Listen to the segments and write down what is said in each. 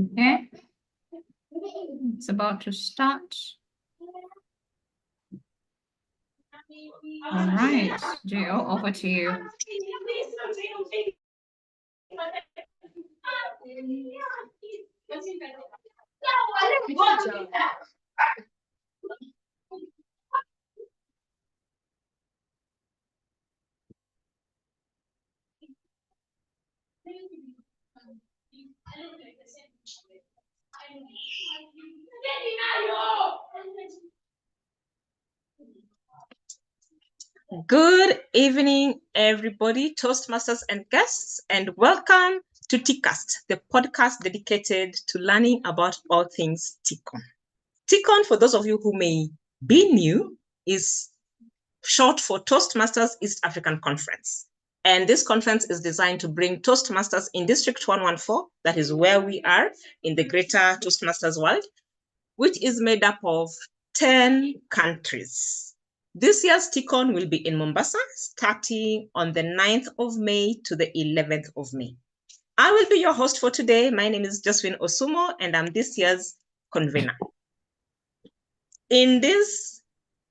Okay. It's about to start. All right, Gio, over to you. Good evening, everybody, Toastmasters and guests, and welcome to TICCAST, the podcast dedicated to learning about all things TICCON. TICCON, for those of you who may be new, is short for Toastmasters East African Conference. And this conference is designed to bring Toastmasters in District 114, that is where we are in the greater Toastmasters world, which is made up of 10 countries. This year's TICCON will be in Mombasa, starting on the 9th of May to the 11th of May. I will be your host for today. My name is Josephine Osumo, and I'm this year's convener. In this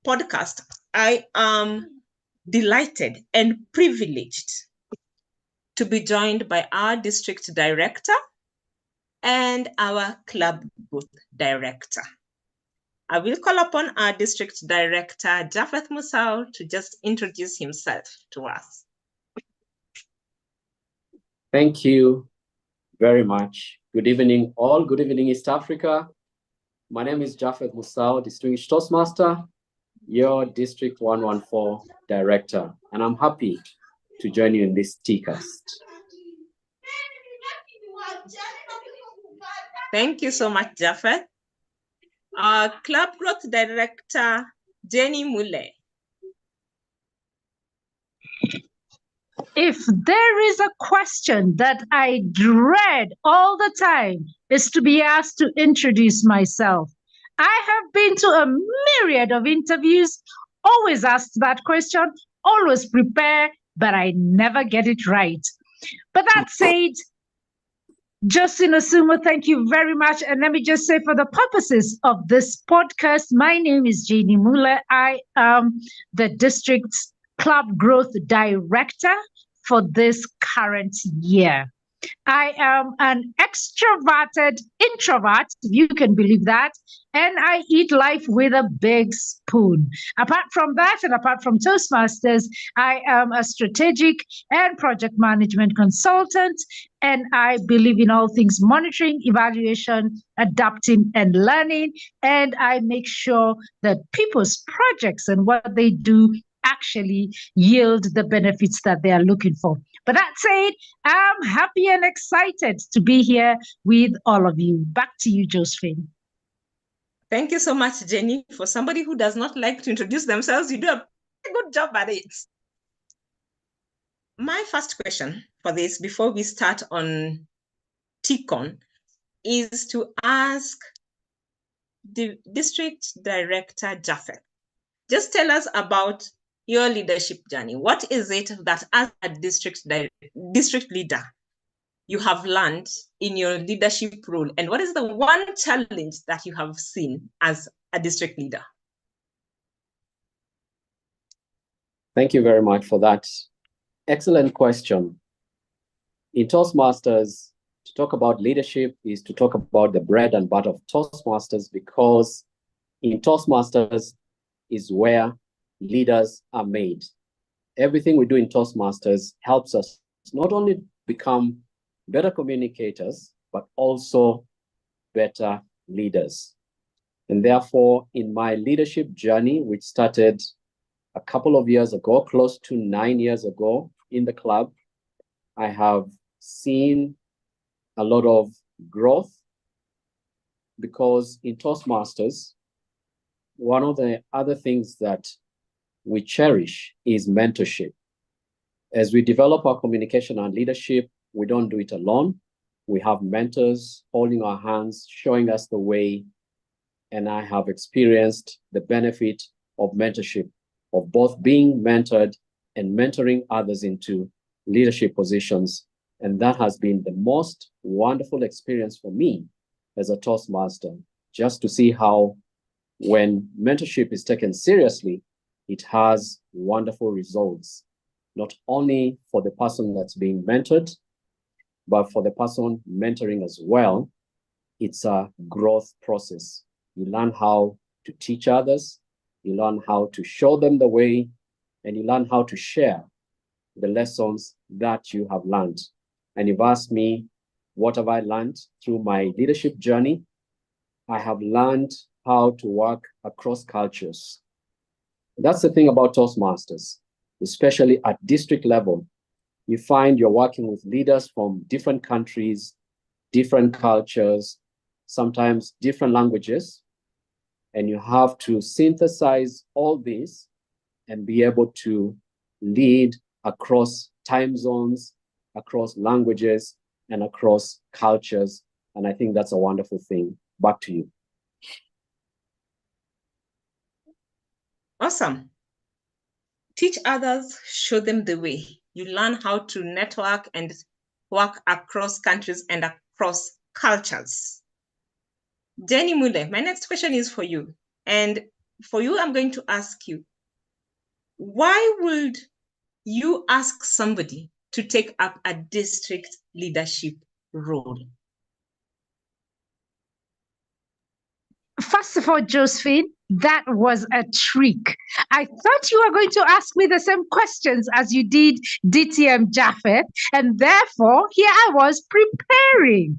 podcast, I am delighted and privileged to be joined by our district director and our club booth director. I will call upon our district director, Japheth Musau, to just introduce himself to us. Thank you very much. Good evening, all. Good evening, East Africa. My name is Japheth Musau, Distinguished Toastmaster, your District 114 Director, and I'm happy to join you in this TICCAST. Thank you so much, Japheth. Our Club Growth Director, Jenny Mule. If there is a question that I dread all the time, is to be asked to introduce myself. I have been to a myriad of interviews, always asked that question, always prepare, but I never get it right. But that said, Justin Osumo, thank you very much. And let me just say, for the purposes of this podcast, my name is Jenny Mule. I am the district's Club Growth Director for this current year. I am an extroverted introvert, if you can believe that, and I eat life with a big spoon. Apart from that, and apart from Toastmasters, I am a strategic and project management consultant, and I believe in all things monitoring, evaluation, adapting, and learning, and I make sure that people's projects and what they do actually yield the benefits that they are looking for. But that said, I'm happy and excited to be here with all of you. Back to you, Josephine. Thank you so much, Jenny. For somebody who does not like to introduce themselves, you do a good job at it. My first question for this, before we start on TICCON, is to ask the District Director, Japheth. Just tell us about your leadership journey. What is it that as a district leader you have learned in your leadership role? And what is the one challenge that you have seen as a district leader? Thank you very much for that excellent question. In Toastmasters, to talk about leadership is to talk about the bread and butter of Toastmasters, because in Toastmasters is where leaders are made. Everything we do in Toastmasters helps us not only become better communicators, but also better leaders. And therefore, in my leadership journey, which started a couple of years ago, close to 9 years ago in the club, I have seen a lot of growth, because in Toastmasters, one of the other things that we cherish is mentorship. As we develop our communication and leadership, we don't do it alone. We have mentors holding our hands, showing us the way. And I have experienced the benefit of mentorship, of both being mentored and mentoring others into leadership positions. And that has been the most wonderful experience for me as a Toastmaster, just to see how when mentorship is taken seriously, it has wonderful results, not only for the person that's being mentored, but for the person mentoring as well. It's a growth process. You learn how to teach others, you learn how to show them the way, and you learn how to share the lessons that you have learned. And you've asked me, what have I learned through my leadership journey? I have learned how to work across cultures. That's the thing about Toastmasters, especially at district level. You find you're working with leaders from different countries, different cultures, sometimes different languages, and you have to synthesize all this and be able to lead across time zones, across languages, and across cultures. And I think that's a wonderful thing. Back to you. Awesome. Teach others, show them the way. You learn how to network and work across countries and across cultures. Jenny Mule, my next question is for you. And for you, I'm going to ask you, why would you ask somebody to take up a district leadership role? First of all, Josephine, that was a trick. I thought you were going to ask me the same questions as you did DTM Japheth, and therefore here I was preparing.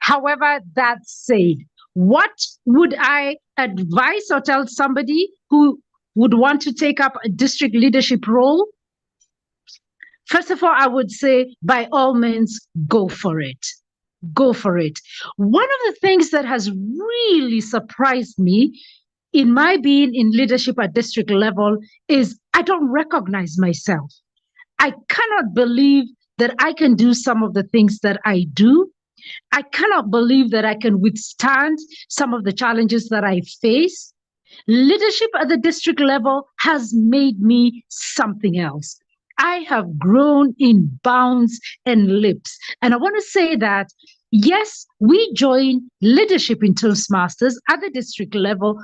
However, that said, what would I advise or tell somebody who would want to take up a district leadership role? First of all, I would say, by all means, go for it. Go for it. One of the things that has really surprised me in my being in leadership at district level is I don't recognize myself. I cannot believe that I can do some of the things that I do. I cannot believe that I can withstand some of the challenges that I face. Leadership at the district level has made me something else. I have grown in bounds and leaps. And I want to say that, yes, we join leadership in Toastmasters at the district level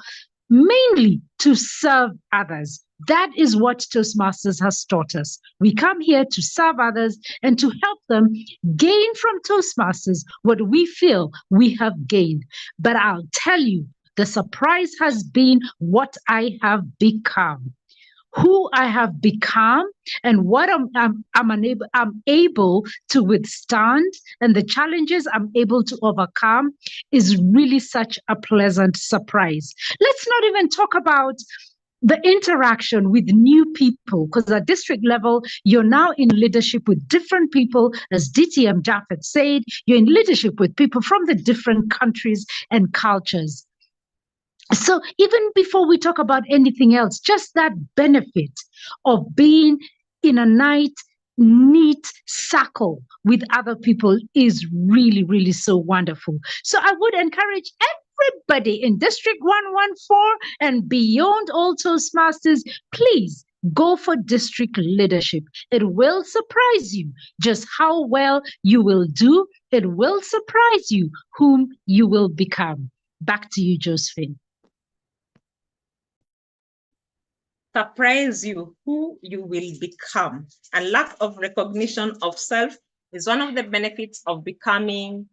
mainly to serve others. That is what Toastmasters has taught us. We come here to serve others and to help them gain from Toastmasters what we feel we have gained. But I'll tell you, the surprise has been what I have become. Who I have become and what I'm able to withstand and the challenges I'm able to overcome is really such a pleasant surprise. Let's not even talk about the interaction with new people, because at district level, you're now in leadership with different people. As DTM Japheth said, you're in leadership with people from the different countries and cultures. So even before we talk about anything else, just that benefit of being in a neat circle with other people is really, really so wonderful. So I would encourage everybody in District 114 and beyond all Toastmasters, please go for district leadership. It will surprise you just how well you will do. It will surprise you whom you will become. Back to you, Josephine. Surprise you who you will become. And lack of recognition of self is one of the benefits of becoming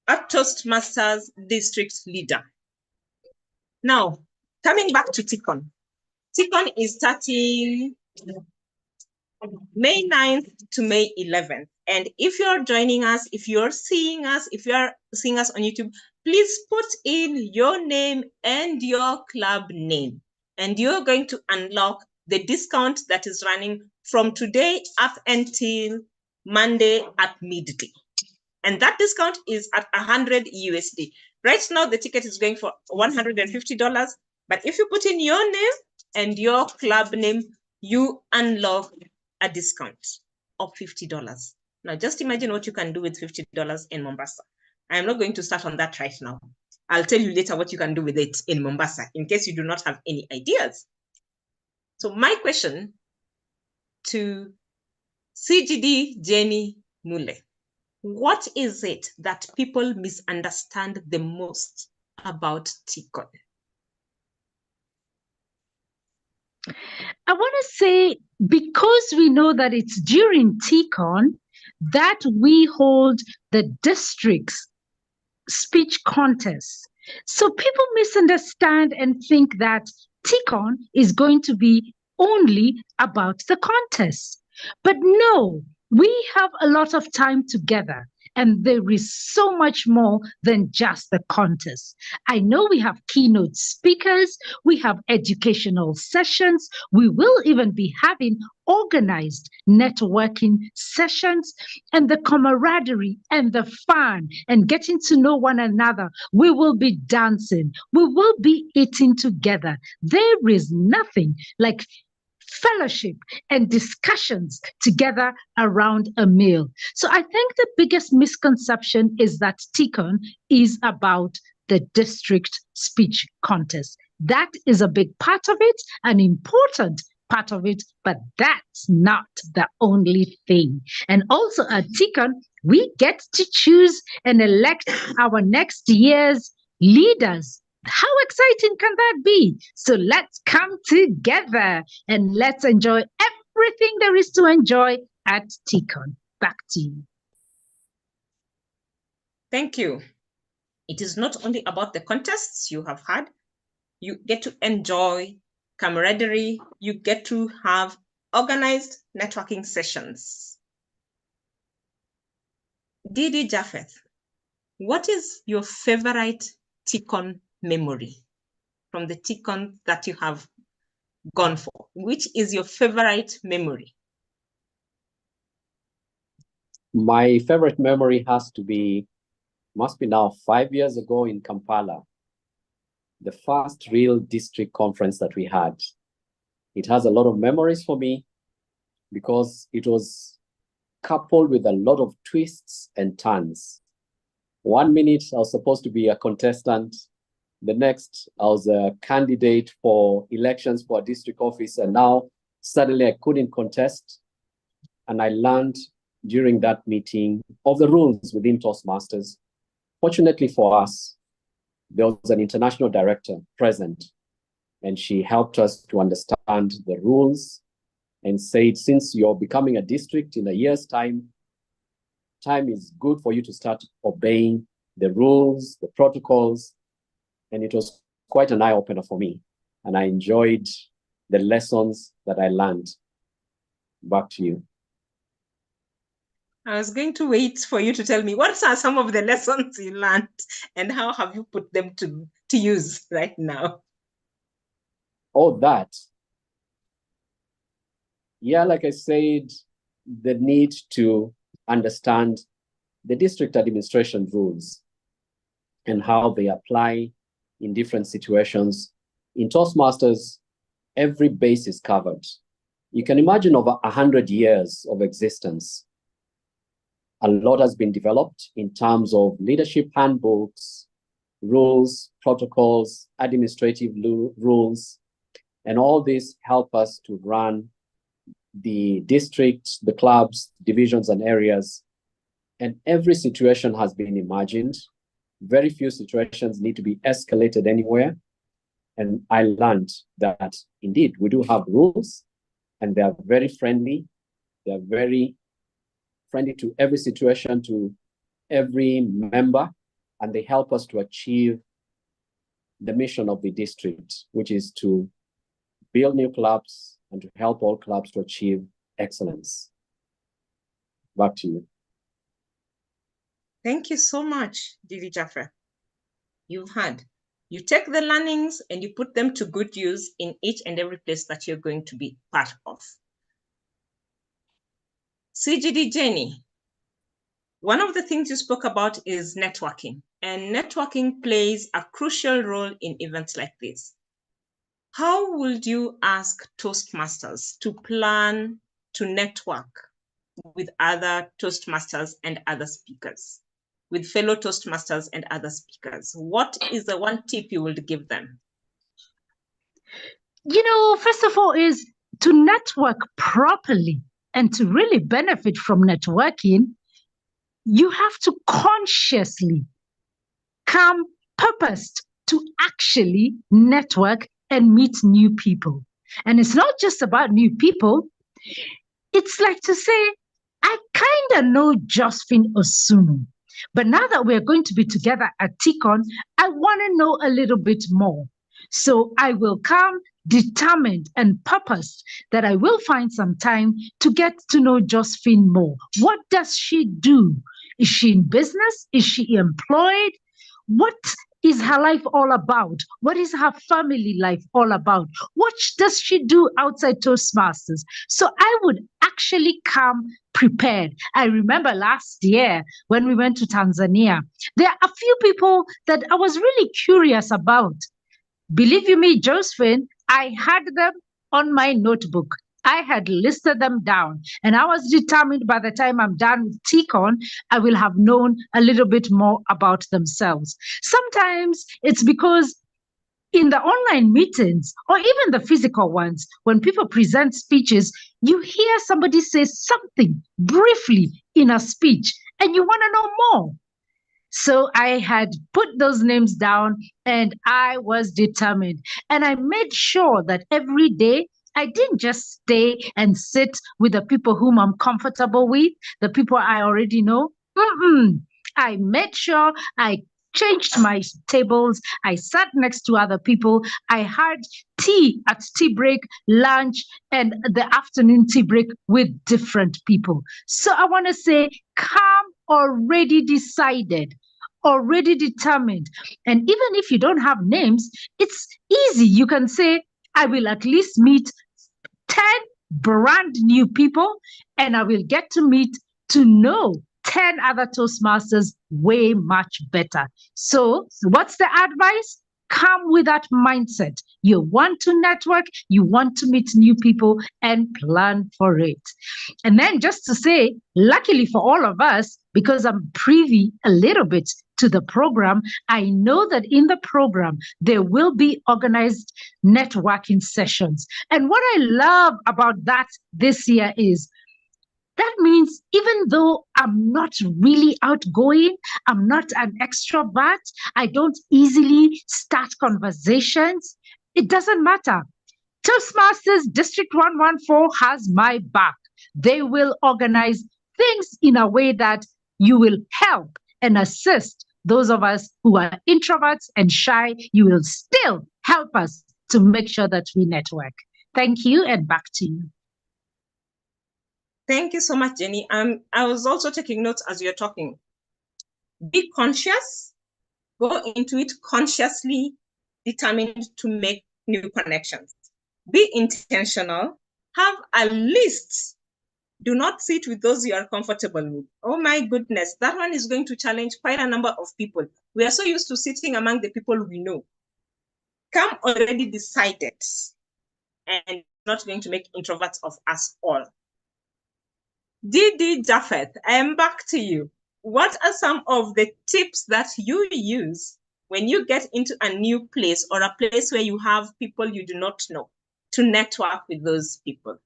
a Toastmasters district leader. Now, coming back to TICON. TICON is starting May 9th to May 11th. And if you're joining us, if you're seeing us on YouTube, please put in your name and your club name. And you're going to unlock the discount that is running from today up until Monday at midday. And that discount is at 100 USD. Right now, the ticket is going for $150. But if you put in your name and your club name, you unlock a discount of $50. Now, just imagine what you can do with $50 in Mombasa. I'm not going to start on that right now. I'll tell you later what you can do with it in Mombasa, in case you do not have any ideas. So my question to CGD Jenny Mule, what is it that people misunderstand the most about TCON? I want to say, because we know that it's during TCON that we hold the district's speech contest. So people misunderstand and think that TCON is going to be only about the contest. But no, we have a lot of time together. And there is so much more than just the contest. I know we have keynote speakers, we have educational sessions, we will even be having organized networking sessions, and the camaraderie and the fun and getting to know one another. We will be dancing, we will be eating together. There is nothing like fellowship and discussions together around a meal. So I think the biggest misconception is that TCON is about the district speech contest. That is a big part of it, an important part of it, but that's not the only thing. And also at TCON, we get to choose and elect our next year's leaders. How exciting can that be? So let's come together and let's enjoy everything there is to enjoy at TCON. Back to you. Thank you. It is not only about the contests you have had. You get to enjoy camaraderie. You get to have organized networking sessions. Didi Japheth, what is your favorite TCON memory from the TCON that you have gone for? Which is your favorite memory? My favorite memory must be now 5 years ago in Kampala, the first real district conference that we had. It has a lot of memories for me because it was coupled with a lot of twists and turns. 1 minute, I was supposed to be a contestant. The next, I was a candidate for elections for a district office, and now suddenly I couldn't contest. And I learned during that meeting of the rules within Toastmasters. Fortunately for us, there was an international director present, and she helped us to understand the rules and said, since you're becoming a district in a year's time, time is good for you to start obeying the rules, the protocols. And it was quite an eye-opener for me. And I enjoyed the lessons that I learned. Back to you. I was going to wait for you to tell me what are some of the lessons you learned and how have you put them to use right now? Oh, that. Yeah, like I said, the need to understand the district administration rules and how they apply in different situations. In Toastmasters, every base is covered. You can imagine over 100 years of existence. A lot has been developed in terms of leadership handbooks, rules, protocols, administrative rules, and all this help us to run the district, the clubs, divisions, and areas. And every situation has been imagined. Very few situations need to be escalated anywhere. And I learned that indeed we do have rules, and they are very friendly. They are very friendly to every situation, to every member, and they help us to achieve the mission of the district, which is to build new clubs and to help all clubs to achieve excellence. Back to you. Thank you so much, Didi Japheth. You take the learnings and you put them to good use in each and every place that you're going to be part of. CGD Jenny, one of the things you spoke about is networking, and networking plays a crucial role in events like this. How would you ask Toastmasters to plan to network with other Toastmasters and other speakers, with fellow Toastmasters and other speakers? What is the one tip you would give them? First of all, is to network properly and to really benefit from networking. you have to consciously come purposed to actually network and meet new people. And it's not just about new people. It's like to say, I kind of know Josephine Osunu, but now that we're going to be together at TCON, I want to know a little bit more. So I will come determined and purposed that I will find some time to get to know Josephine more. What does she do? Is she in business? Is she employed? What is her life all about? What is her family life all about? What does she do outside Toastmasters? So I would actually come prepared. I remember last year when we went to Tanzania, there are a few people that I was really curious about. Believe you me, Josephine, I had them on my notebook. I had listed them down, and I was determined by the time I'm done with TCON, I will have known a little bit more about themselves. Sometimes it's because in the online meetings or even the physical ones, when people present speeches, you hear somebody say something briefly in a speech and you want to know more. So I had put those names down and I was determined. And I made sure that every day I didn't just stay and sit with the people whom I'm comfortable with, the people I already know. I made sure I changed my tables. I sat next to other people. I had tea at tea break, lunch, and the afternoon tea break with different people. So I want to say, come already decided, already determined. And even if you don't have names, it's easy. You can say, I will at least meet 10 brand new people, and I will get to meet to know 10 other Toastmasters way much better. So what's the advice? Come with that mindset. You want to network, you want to meet new people, and plan for it. And then just to say, luckily for all of us, because I'm privy a little bit to the program, I know that in the program, there will be organized networking sessions. And what I love about that this year is that means even though I'm not really outgoing, I'm not an extrovert, I don't easily start conversations, it doesn't matter. Toastmasters District 114 has my back. They will organize things in a way that you will help and assist those of us who are introverts and shy. You will still help us to make sure that we network. Thank you, and back to you. Thank you so much, Jenny. I was also taking notes as you're talking. Be conscious, go into it consciously determined to make new connections. Be intentional, have a list. Do not sit with those you are comfortable with. Oh my goodness, that one is going to challenge quite a number of people. We are so used to sitting among the people we know. Come already decided, and not going to make introverts of us all. Didi Japheth, I am back to you. What are some of the tips that you use when you get into a new place or a place where you have people you do not know to network with those people?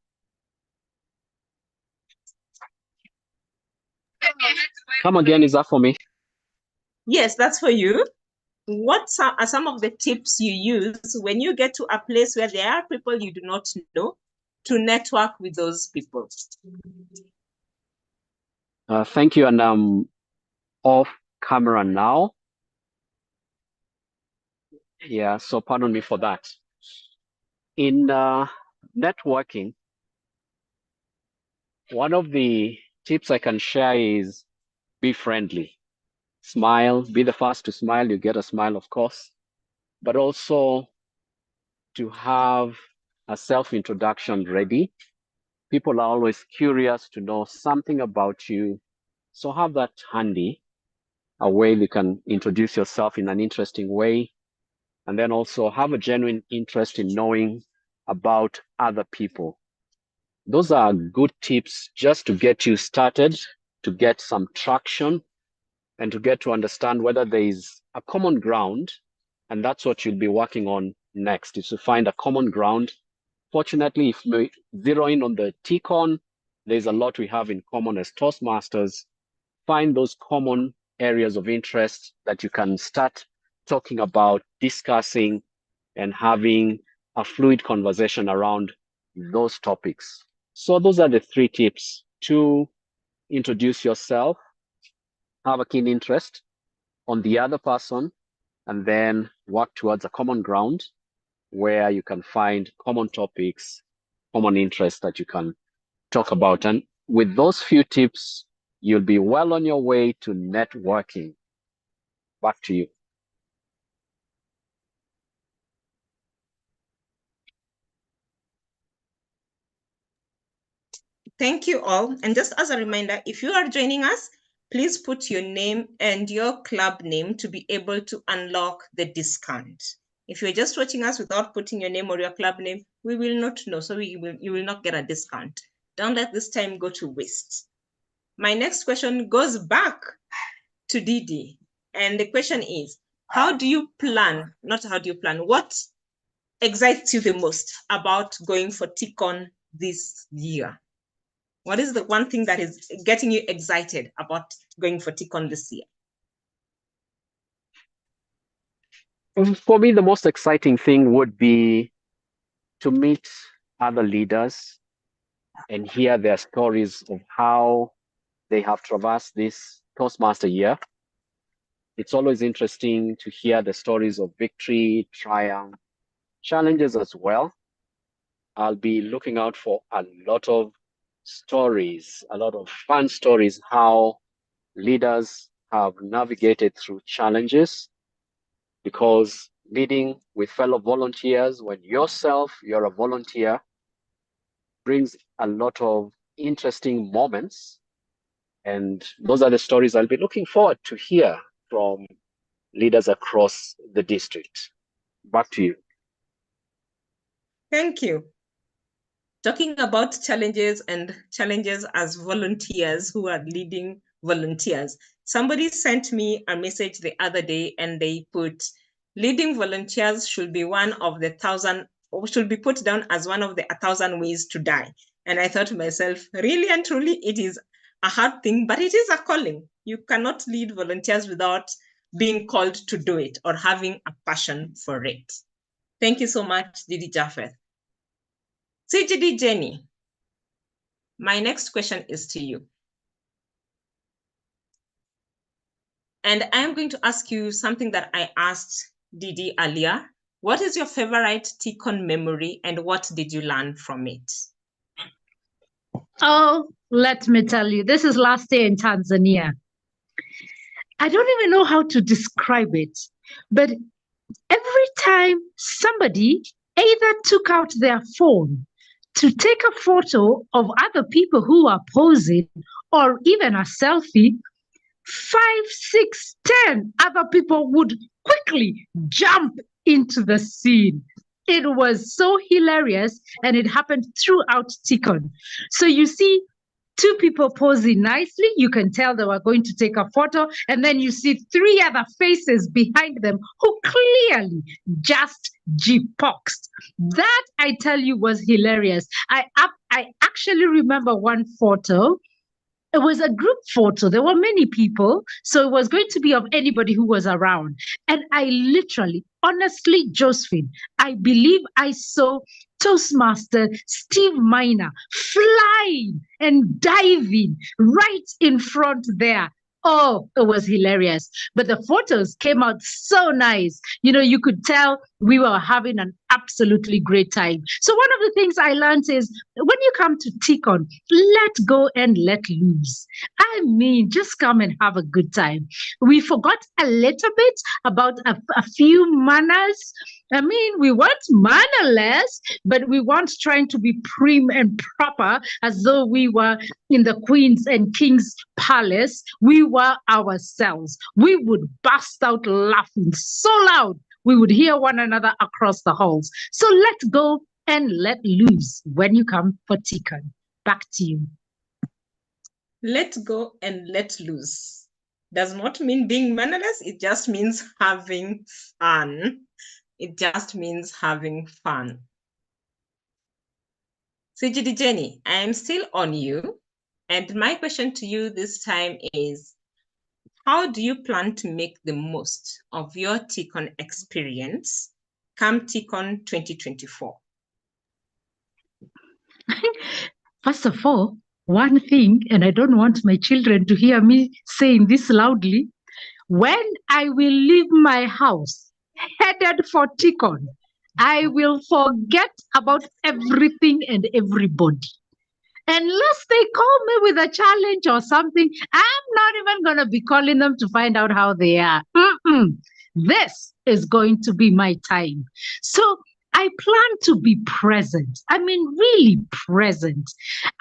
Come again, is that for me? Yes, that's for you. What are some of the tips you use when you get to a place where there are people you do not know to network with those people? Thank you, and I'm off camera now. Yeah, so pardon me for that. In networking, one of the tips I can share is be friendly. Smile, be the first to smile. You get a smile, of course, but also to have a self-introduction ready. People are always curious to know something about you. So have that handy, a way you can introduce yourself in an interesting way. And then also have a genuine interest in knowing about other people. Those are good tips just to get you started, to get some traction, and to get to understand whether there is a common ground. And that's what you'll be working on next, is to find a common ground. Fortunately, if we zero in on the TCON, there's a lot we have in common as Toastmasters. find those common areas of interest that you can start talking about, discussing, and having a fluid conversation around those topics. So those are the 3 tips: to introduce yourself, have a keen interest on the other person, and then work towards a common ground where you can find common topics, common interests that you can talk about. And with those few tips, you'll be well on your way to networking. Back to you. Thank you all. And just as a reminder, if you are joining us, please put your name and your club name to be able to unlock the discount. If you're just watching us without putting your name or your club name, we will not know. So you will not get a discount. Don't let this time go to waste. My next question goes back to Didi. And the question is, what excites you the most about going for TCON this year? What is the one thing that is getting you excited about going for TCON this year? For me, the most exciting thing would be to meet other leaders and hear their stories of how they have traversed this Toastmaster year. It's always interesting to hear the stories of victory, triumph, challenges as well. I'll be looking out for a lot of stories, a lot of fun stories, how leaders have navigated through challenges, because leading with fellow volunteers, when you're a volunteer, brings a lot of interesting moments. And those are the stories I'll be looking forward to hear from leaders across the district. Back to you. Thank you. Talking about challenges as volunteers who are leading volunteers. Somebody sent me a message the other day and they put, leading volunteers should be should be put down as one of the 1,000 ways to die. And I thought to myself, really and truly, it is a hard thing, but it is a calling. You cannot lead volunteers without being called to do it or having a passion for it. Thank you so much, Didi Japheth. CGD Jenny, my next question is to you. And I'm going to ask you something that I asked Didi earlier. What is your favorite TCON memory and what did you learn from it? Oh, let me tell you, this is last year in Tanzania. I don't even know how to describe it, but every time somebody either took out their phone to take a photo of other people who are posing or even a selfie, 5, 6, 10 other people would quickly jump into the scene. It was so hilarious and it happened throughout TCON. So you see 2 people posing nicely, you can tell they were going to take a photo, and then you see 3 other faces behind them who clearly just G-poxed. That, I tell you, was hilarious. I actually remember one photo. It was a group photo. There were many people, so it was going to be of anybody who was around. And I literally, honestly, Josephine, I believe I saw Toastmaster Steve Miner flying and diving right in front there. Oh, it was hilarious. But the photos came out so nice. You know, you could tell we were having an absolutely great time. So one of the things I learned is when you come to TCON, let go and let loose. I mean, just come and have a good time. We forgot a little bit about a few manners. I mean, we weren't mannerless, but we weren't trying to be prim and proper as though we were in the Queen's and King's palace. We were ourselves. We would burst out laughing so loud we would hear one another across the halls. So let go and let loose when you come for TCON. Back to you. Let go and let loose does not mean being mannerless. It just means having fun. It just means having fun. CGD Jenny, I am still on you. And my question to you this time is, how do you plan to make the most of your TCON experience come TCON 2024? First of all, one thing, and I don't want my children to hear me saying this loudly, when I will leave my house headed for TCON, I will forget about everything and everybody. Unless they call me with a challenge or something, I'm not even going to be calling them to find out how they are. This is going to be my time. So I plan to be present. I mean, really present.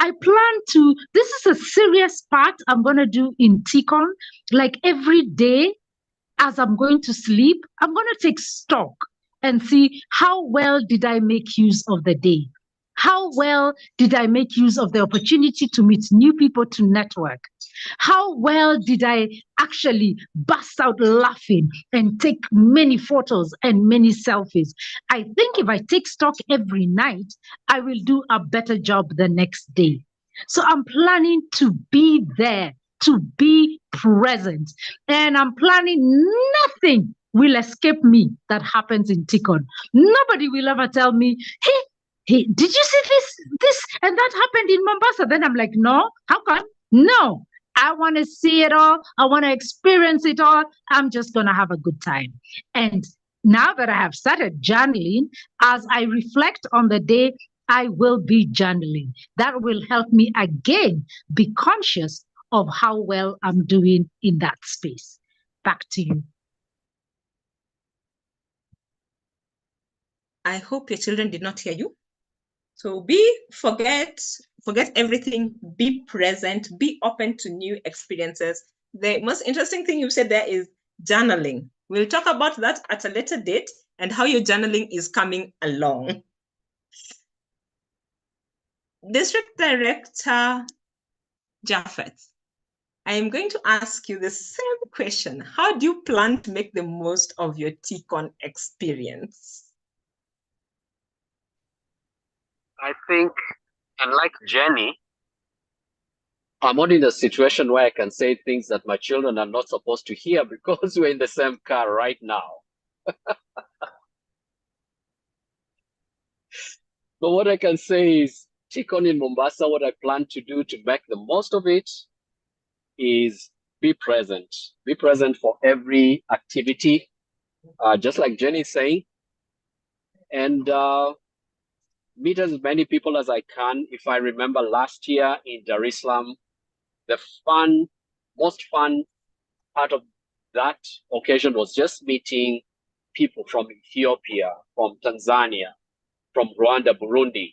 I plan to, this is a serious part I'm going to do in TCON. Like every day as I'm going to sleep, I'm going to take stock and see how well did I make use of the day? How well did I make use of the opportunity to meet new people, to network? How well did I actually bust out laughing and take many photos and many selfies? I think if I take stock every night, I will do a better job the next day. So I'm planning to be there, to be present. And I'm planning nothing will escape me that happens in TCON. Nobody will ever tell me, hey, did you see this and that happened in Mombasa? Then I'm like, no, how come? No, I want to see it all. I want to experience it all. I'm just going to have a good time. And now that I have started journaling, as I reflect on the day, I will be journaling. That will help me again be conscious of how well I'm doing in that space. Back to you. I hope your children did not hear you. So forget everything, be present, be open to new experiences. The most interesting thing you said there is journaling. We'll talk about that at a later date and how your journaling is coming along. District Director Japheth, I am going to ask you the same question. How do you plan to make the most of your TCON experience? I think, unlike Jenny, I'm not in a situation where I can say things that my children are not supposed to hear because we're in the same car right now. But what I can say is, TCON in Mombasa, what I plan to do to make the most of it is be present. Be present for every activity, just like Jenny is saying, and meet as many people as I can. If I remember last year in Dar es Salaam, the most fun part of that occasion was just meeting people from Ethiopia, from Tanzania, from Rwanda, Burundi.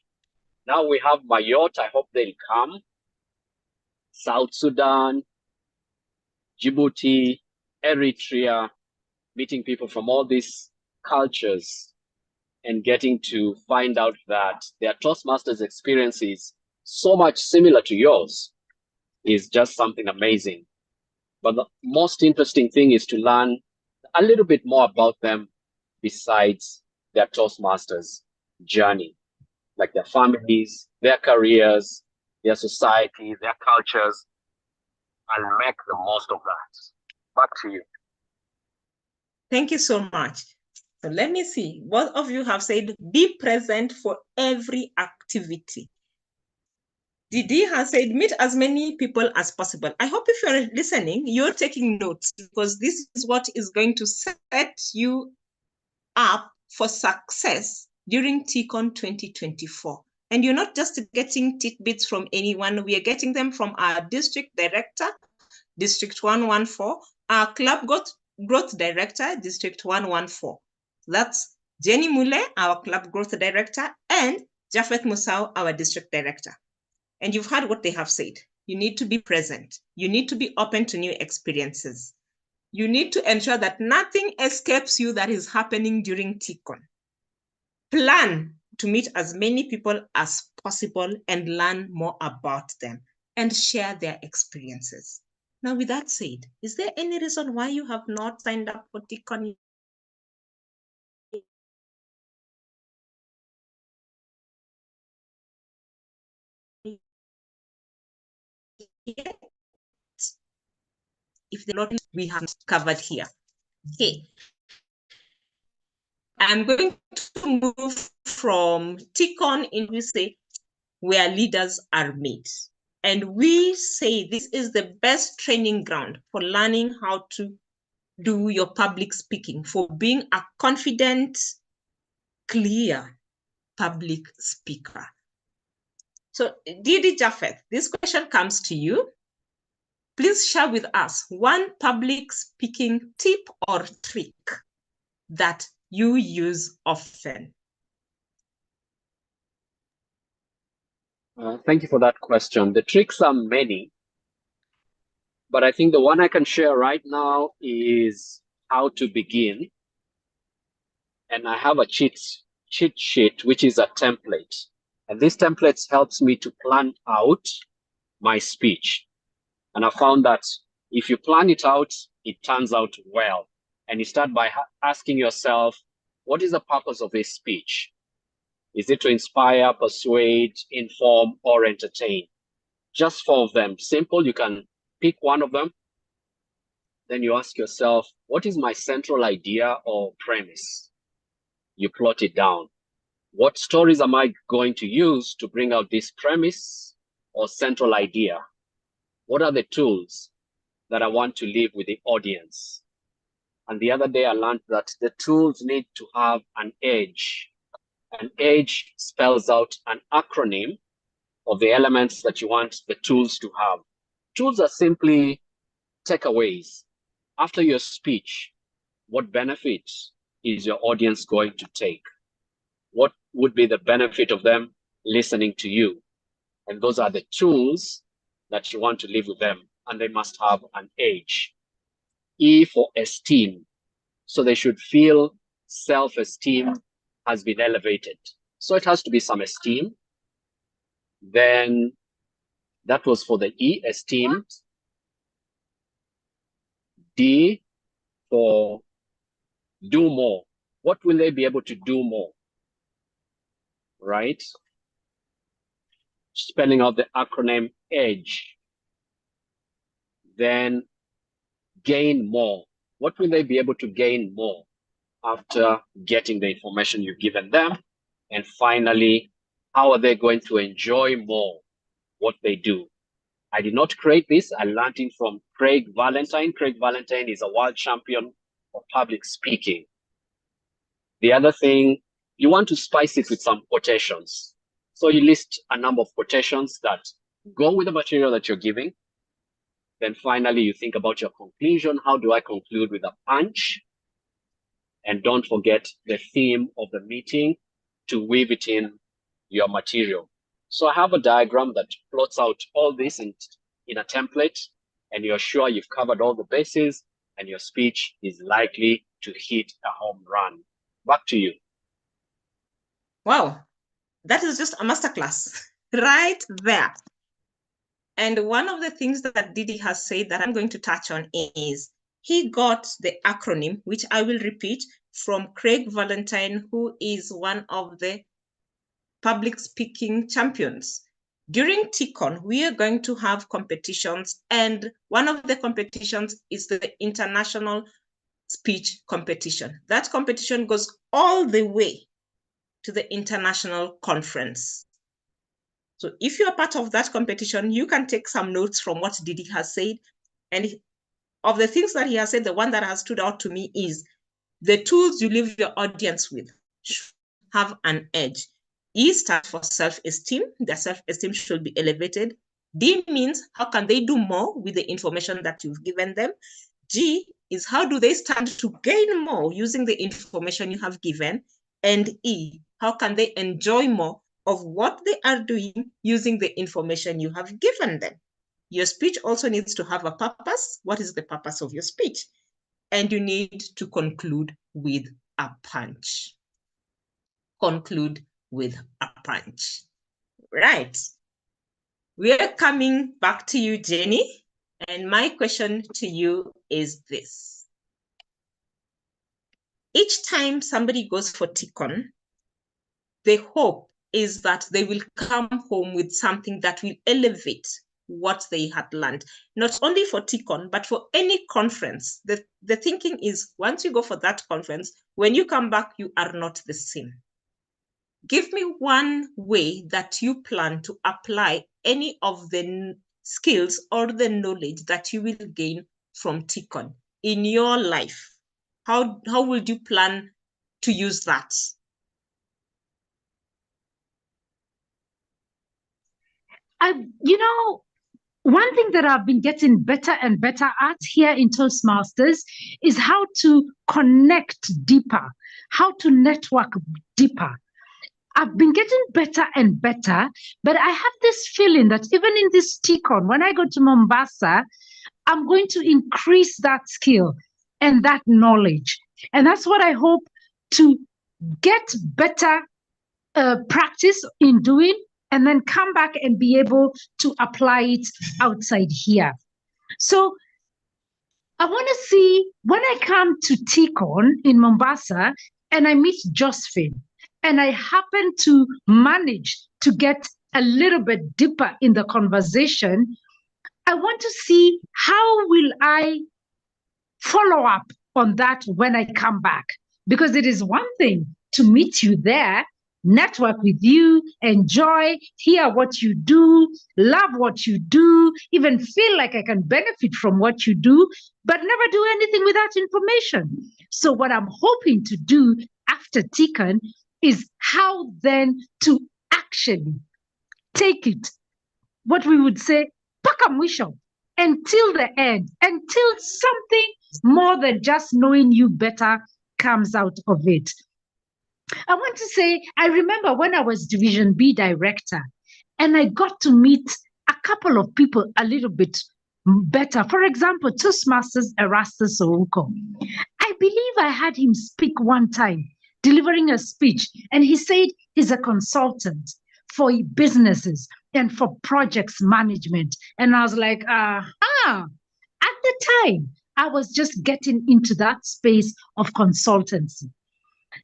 Now we have Mayotte. I hope they'll come. South Sudan, Djibouti, Eritrea, meeting people from all these cultures and getting to find out that their Toastmasters experience is so much similar to yours is just something amazing. But the most interesting thing is to learn a little bit more about them besides their Toastmasters journey, like their families, their careers, their society, their cultures, and make the most of that. Back to you. Thank you so much. So let me see. Both of you have said be present for every activity. Didi has said meet as many people as possible. I hope if you're listening, you're taking notes because this is what is going to set you up for success during TCON 2024. And you're not just getting tidbits from anyone. We are getting them from our district director, District 114, our club growth director, District 114. That's Jenny Mule, our club growth director, and Japheth Musau, our district director. And you've heard what they have said. You need to be present. You need to be open to new experiences. You need to ensure that nothing escapes you that is happening during TCON. Plan to meet as many people as possible and learn more about them and share their experiences. Now, with that said, is there any reason why you have not signed up for TCON? if they're not, we have covered here. Okay. I'm going to move from TICON into say where leaders are made. And we say this is the best training ground for learning how to do your public speaking, for being a confident, clear public speaker. So Didi Japheth, this question comes to you. Please share with us one public speaking tip or trick that you use often. Thank you for that question. The tricks are many, but I think the one I can share right now is how to begin. And I have a cheat sheet, which is a template. And this template helps me to plan out my speech. And I found that if you plan it out, it turns out well. And you start by asking yourself, what is the purpose of this speech? Is it to inspire, persuade, inform, or entertain? Just 4 of them. Simple, you can pick one of them. Then you ask yourself, what is my central idea or premise? You plot it down. What stories am I going to use to bring out this premise or central idea? What are the tools that I want to leave with the audience? And the other day I learned that the tools need to have an edge. An edge spells out an acronym of the elements that you want the tools to have. Tools are simply takeaways. After your speech, what benefits is your audience going to take? What would be the benefit of them listening to you? And those are the tools that you want to leave with them, and they must have an edge. E for esteem. So they should feel self-esteem has been elevated. So it has to be some esteem. Then that was for the E, esteem. D for do more. What will they be able to do more? Right? Spelling out the acronym EDGE. Then gain more. What will they be able to gain more after getting the information you've given them? And finally, how are they going to enjoy more what they do? I did not create this. I learned it from Craig Valentine. Craig Valentine is a world champion of public speaking. The other thing, you want to spice it with some quotations. So you list a number of quotations that go with the material that you're giving. Then finally, you think about your conclusion. How do I conclude with a punch? And don't forget the theme of the meeting to weave it in your material. So I have a diagram that plots out all this in a template, and you're sure you've covered all the bases, and your speech is likely to hit a home run. Back to you. Wow, that is just a masterclass right there. And one of the things that Didi has said that I'm going to touch on is he got the acronym, which I will repeat, from Craig Valentine, who is one of the public speaking champions. During TICON, we are going to have competitions, and one of the competitions is the International Speech Competition. That competition goes all the way to the international conference. So if you're part of that competition, you can take some notes from what Didi has said. And of the things that he has said, the one that has stood out to me is the tools you leave your audience with should have an edge. E stands for self-esteem. Their self-esteem should be elevated. D means how can they do more with the information that you've given them. G is how do they stand to gain more using the information you have given. And E, how can they enjoy more of what they are doing using the information you have given them. Your speech also needs to have a purpose. What is the purpose of your speech? And you need to conclude with a punch. Conclude with a punch. Right. We are coming back to you, Jenny. And my question to you is this. Each time somebody goes for TICON, the hope is that they will come home with something that will elevate what they had learned, not only for TCON, but for any conference. The thinking is once you go for that conference, when you come back, you are not the same. Give me one way that you plan to apply any of the skills or the knowledge that you will gain from TCON in your life. How would you plan to use that? One thing that I've been getting better and better at here in Toastmasters is how to connect deeper, how to network deeper. I've been getting better and better, but I have this feeling that even in this TCON, when I go to Mombasa, I'm going to increase that skill and that knowledge. And that's what I hope to get better practice in doing, and then come back and be able to apply it outside here. So I want to see when I come to TCON in Mombasa and I meet Josephine, and I happen to manage to get a little bit deeper in the conversation, I want to see how will I follow up on that when I come back. Because it is one thing to meet you there, network with you, enjoy, hear what you do, love what you do, even feel like I can benefit from what you do, but never do anything with that information. So what I'm hoping to do after TCON is how then to actually take it, what we would say, paka mwisho, until the end, until something more than just knowing you better comes out of it. I want to say, I remember when I was Division B director, and I got to meet a couple of people a little bit better. For example, Toastmasters Erastus Ouko. I believe I had him speak one time, delivering a speech, and he said he's a consultant for businesses and for projects management. And I was like, at the time, I was just getting into that space of consultancy.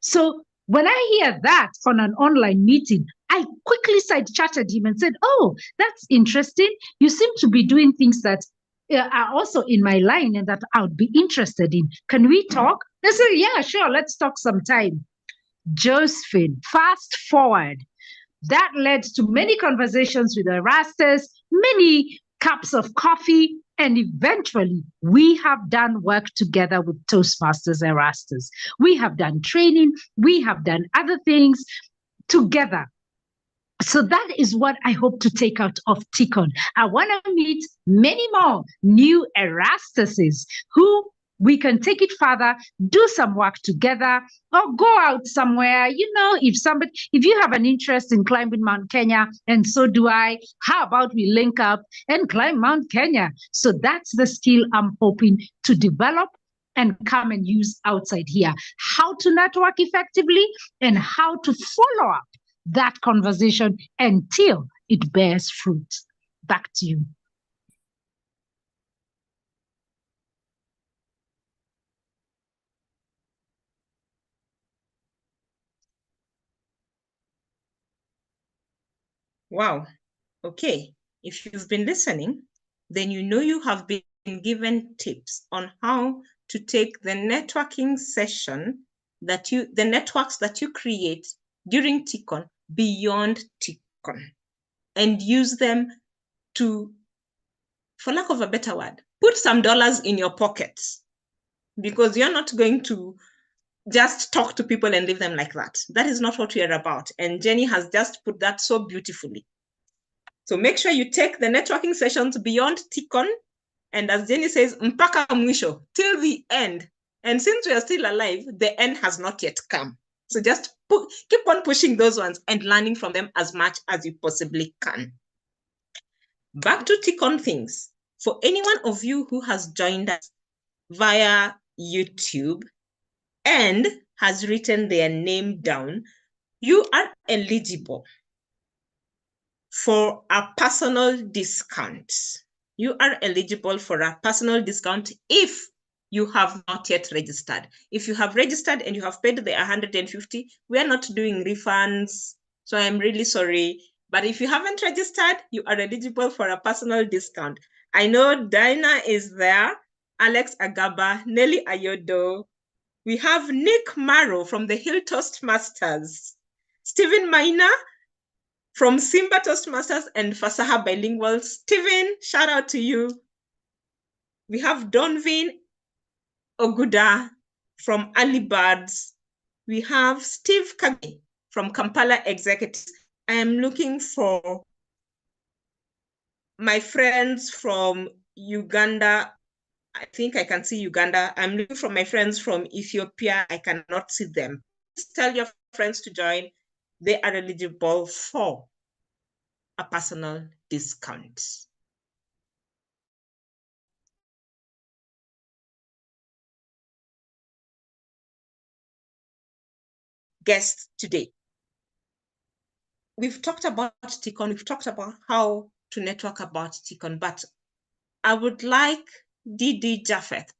So when I hear that on an online meeting, I quickly side-chatted him and said, oh, that's interesting. You seem to be doing things that are also in my line and that I would be interested in. Can we talk? They said, yeah, sure, let's talk sometime. Josephine, fast forward. That led to many conversations with Erastus, many cups of coffee, and eventually we have done work together with Toastmasters Erastus. We have done training, we have done other things together. So that is what I hope to take out of TCON. I want to meet many more new Erastuses who we can take it further, do some work together, or go out somewhere. If you have an interest in climbing Mount Kenya, and so do I, how about we link up and climb Mount Kenya? So that's the skill I'm hoping to develop and come and use outside here. How to network effectively and how to follow up that conversation until it bears fruit. Back to you. Wow. Okay. If you've been listening, then you know you have been given tips on how to take the networking session the networks that you create during TCON beyond TCON and use them to, for lack of a better word, put some dollars in your pockets, because you're not going to just talk to people and leave them like that. That is not what we are about. And Jenny has just put that so beautifully. So make sure you take the networking sessions beyond TCON. And as Jenny says, mpaka mwisho, till the end. And since we are still alive, the end has not yet come. So just keep on pushing those ones and learning from them as much as you possibly can. Back to TCON things. For any one of you who has joined us via YouTube and has written their name down, you are eligible for a personal discount. You are eligible for a personal discount if you have not yet registered. If you have registered and you have paid the 150, we are not doing refunds. So I'm really sorry. But if you haven't registered, you are eligible for a personal discount. I know Dinah is there, Alex Agaba, Nelly Ayodo. We have Nick Marrow from the Hill Toastmasters, Stephen Maina from Simba Toastmasters and Fasaha Bilingual. Stephen, shout out to you. We have Donvin Oguda from Alibirds. We have Steve Kage from Kampala Executives. I am looking for my friends from Uganda. I think I can see Uganda. I'm looking for my friends from Ethiopia. I cannot see them. Please tell your friends to join. They are eligible for a personal discount. Guest today. We've talked about TICON, we've talked about how to network about TICON, but I would like Didi Japheth.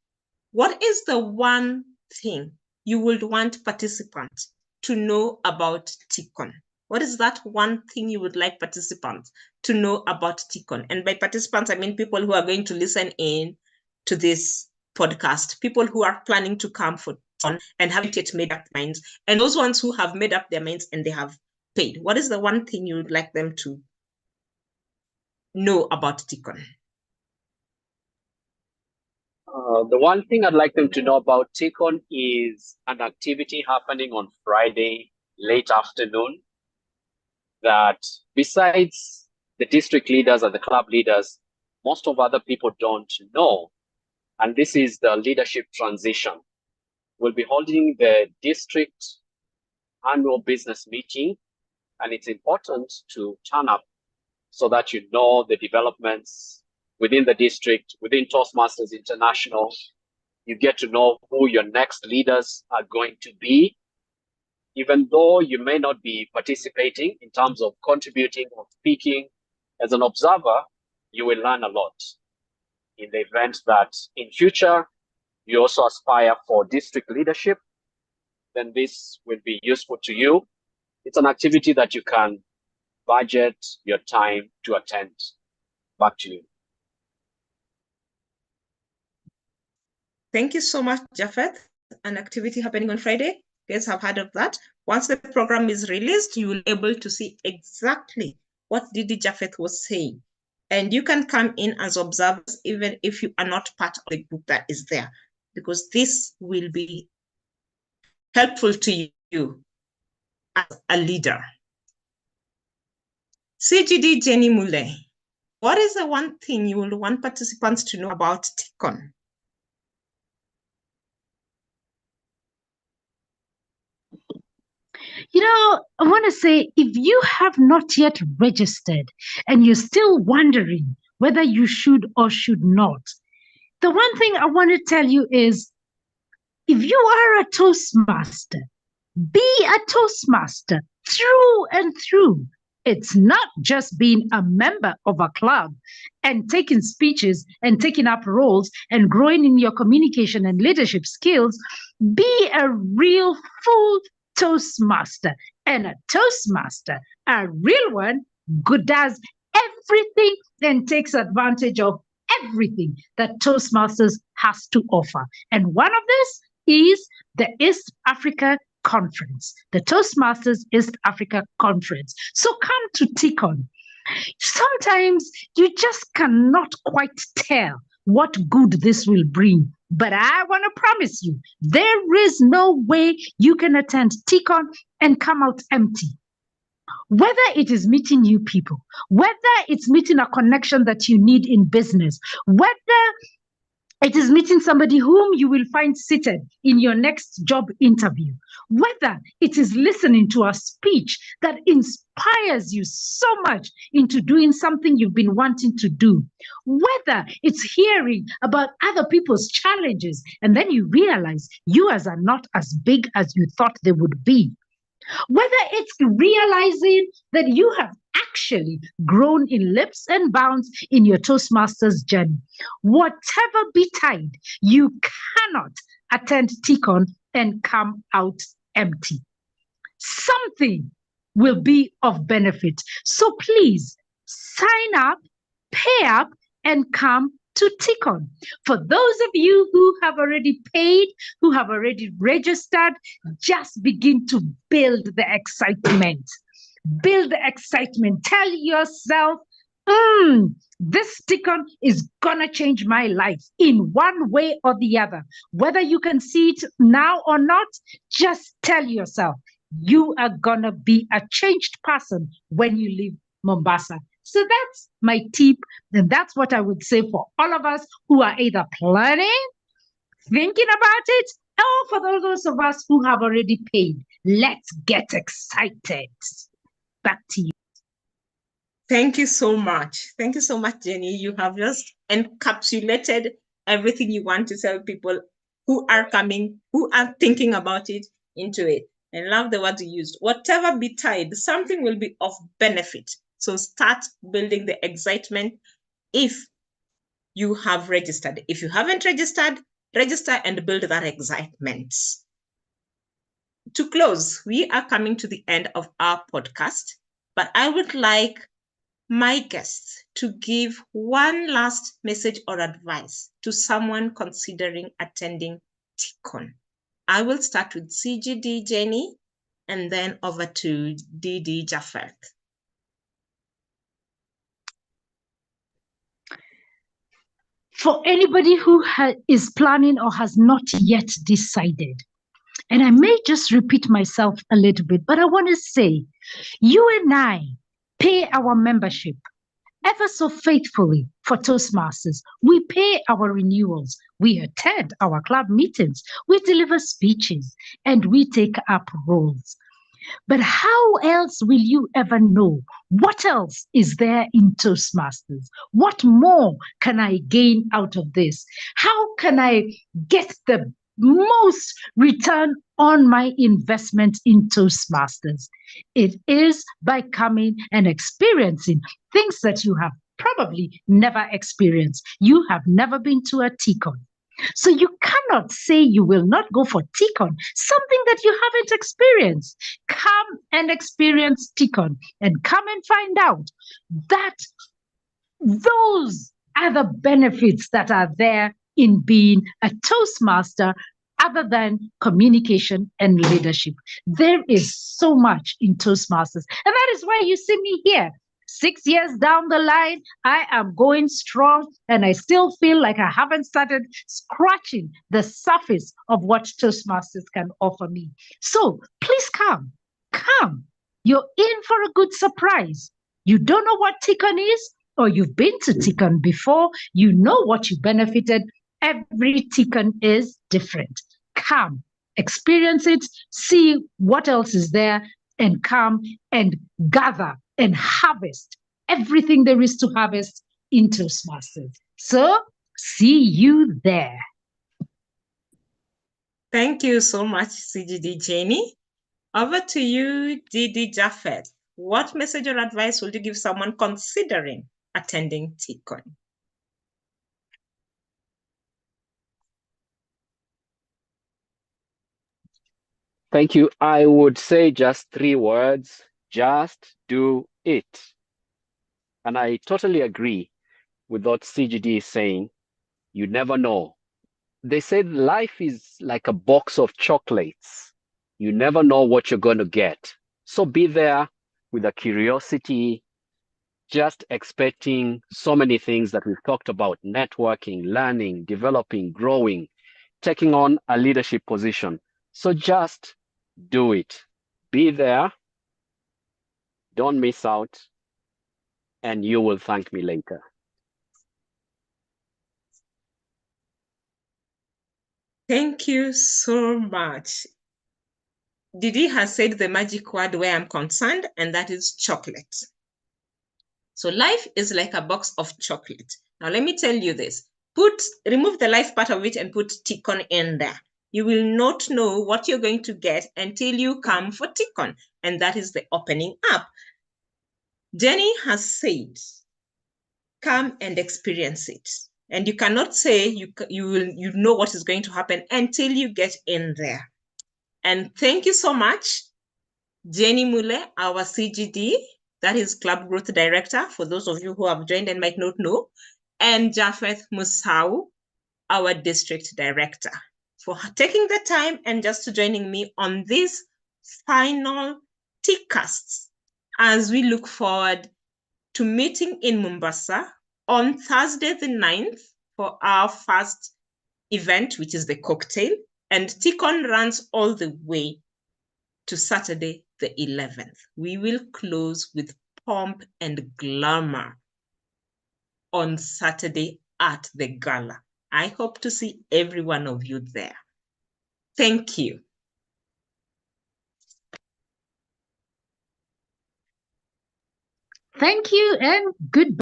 What is the one thing you would want participants to know about TICON? What is that one thing you would like participants to know about TICON? And by participants, I mean people who are going to listen in to this podcast, people who are planning to come for TICON and haven't yet made up their minds, and those ones who have made up their minds and they have paid. What is the one thing you would like them to know about TICON? The one thing I'd like them to know about TICON is an activity happening on Friday, late afternoon, that besides the district leaders and the club leaders, most of other people don't know. And this is the leadership transition. We'll be holding the district annual business meeting, and it's important to turn up so that you know the developments within the district, within Toastmasters International. You get to know who your next leaders are going to be. Even though you may not be participating in terms of contributing or speaking, as an observer, you will learn a lot. In the event that in future, you also aspire for district leadership, then this will be useful to you. It's an activity that you can budget your time to attend. Back to you. Thank you so much, Japheth. An activity happening on Friday. You guys have heard of that. Once the program is released, you will be able to see exactly what Didi Japheth was saying. And you can come in as observers, even if you are not part of the group that is there, because this will be helpful to you as a leader. CGD Jenny Mule, what is the one thing you will want participants to know about TICON? You know, I want to say, if you have not yet registered and you're still wondering whether you should or should not, the one thing I want to tell you is, if you are a Toastmaster, be a Toastmaster through and through. It's not just being a member of a club and taking speeches and taking up roles and growing in your communication and leadership skills. Be a real full Toastmaster. And a Toastmaster, a real one, good does everything and takes advantage of everything that Toastmasters has to offer. And one of this is the East Africa Conference, the Toastmasters East Africa Conference. So come to TICON. Sometimes you just cannot quite tell what good this will bring. But I want to promise you, there is no way you can attend TICON and come out empty. Whether it is meeting new people, whether it's meeting a connection that you need in business, whether it is meeting somebody whom you will find seated in your next job interview, whether it is listening to a speech that inspires you so much into doing something you've been wanting to do, whether it's hearing about other people's challenges, and then you realize yours are not as big as you thought they would be, whether it's realizing that you have actually grown in leaps and bounds in your Toastmasters journey, whatever betide, you cannot attend TICON and come out empty. Something will be of benefit. So please sign up, pay up, and come to Tickon. For those of you who have already paid, who have already registered, just begin to build the excitement. Build the excitement. Tell yourself, this Tickon is gonna change my life in one way or the other. Whether you can see it now or not, just tell yourself you are gonna be a changed person when you leave Mombasa. So that's my tip, and that's what I would say for all of us who are either planning, thinking about it, or for those of us who have already paid. Let's get excited. Back to you. Thank you so much. Thank you so much, Jenny. You have just encapsulated everything you want to tell people who are coming, who are thinking about it, into it. I love the words you used. Whatever betide, something will be of benefit. So start building the excitement if you have registered. If you haven't registered, register and build that excitement. To close, we are coming to the end of our podcast, but I would like my guests to give one last message or advice to someone considering attending Tickon. I will start with CGD Jenny and then over to DD Japheth. For anybody who is planning or has not yet decided, and I may just repeat myself a little bit, but I want to say, you and I pay our membership ever so faithfully for Toastmasters. We pay our renewals. We attend our club meetings. We deliver speeches and we take up roles. But how else will you ever know what else is there in Toastmasters? What more can I gain out of this? How can I get the most return on my investment in Toastmasters? It is by coming and experiencing things that you have probably never experienced. You have never been to a Tickon. So you cannot say you will not go for Tickon, something that you haven't experienced. Come and experience Tickon and come and find out that those are the benefits that are there in being a Toastmaster other than communication and leadership. There is so much in Toastmasters. And that is why you see me here. 6 years down the line, I am going strong and I still feel like I haven't started scratching the surface of what Toastmasters can offer me. So please come. You're in for a good surprise. You don't know what Tickon is, or you've been to Tickon before, you know what you benefited. Every Tickon is different. Come, experience it, see what else is there, and come and gather and harvest everything there is to harvest in Toastmasters. So, see you there. Thank you so much, CGD Jenny. Over to you, DD Japheth. What message or advice would you give someone considering attending Tickon? Thank you. I would say just 3 words: just do it. And I totally agree with what CGD is saying. You never know. They say life is like a box of chocolates. You never know what you're going to get. So be there with a curiosity, just expecting so many things that we've talked about: networking, learning, developing, growing, taking on a leadership position. So just do it. Be there. Don't miss out. And you will thank me later. Thank you so much. Didi has said the magic word where I'm concerned, and that is chocolate. So life is like a box of chocolate. Now, let me tell you this. Remove the life part of it and put Tickon in there. You will not know what you're going to get until you come for Tickon, and that is the opening up. Jenny has said, come and experience it. And you cannot say you know what is going to happen until you get in there. And thank you so much Jenny Mule, our CGD, that is Club Growth Director, for those of you who have joined and might not know, and Japheth Musau, our District Director, for taking the time and just joining me on this final TCAST as we look forward to meeting in Mombasa on Thursday the 9th for our first event, which is the cocktail, and TCON runs all the way to Saturday the 11th. We will close with pomp and glamour on Saturday at the gala. I hope to see every one of you there. Thank you. Thank you and goodbye.